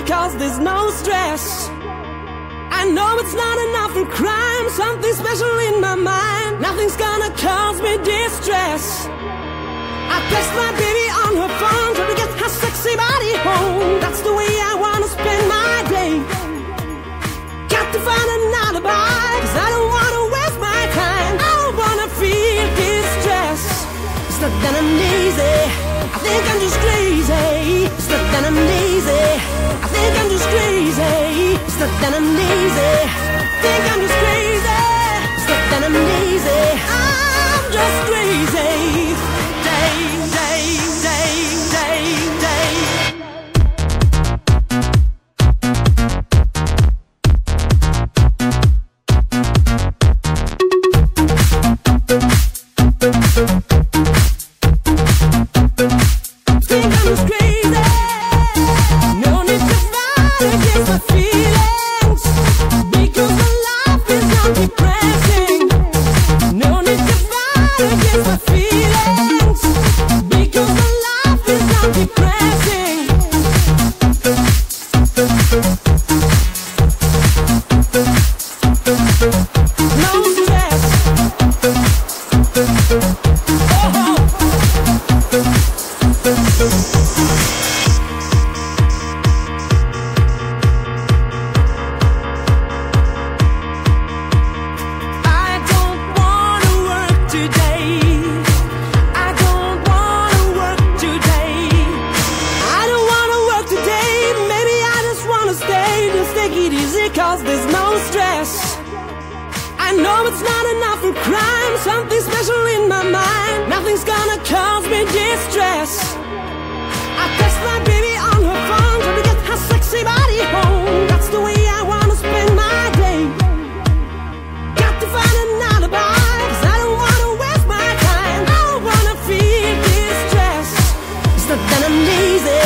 Cause there's no stress. I know it's not enough for crime. Something special in my mind. Nothing's gonna cause me distress. I text my baby on her phone, trying to get her sexy body home. That's the way I wanna spend my day. Got to find an alibi, cause I don't wanna waste my time. I don't wanna feel distress. It's not that I'm lazy, I think I'm just crazy. It's not that I'm lazy, I think I'm just crazy. It's not that I'm lazy, I think I'm just crazy. It's not that I'm lazy, I'm just crazy. Cause there's no stress. I know it's not enough for crime. Something special in my mind. Nothing's gonna cause me distress. I text my baby on her phone, trying to get her sexy body home. That's the way I wanna spend my day. Got to find an alibi, cause I don't wanna waste my time. I don't wanna feel distress. It's not that I'm lazy,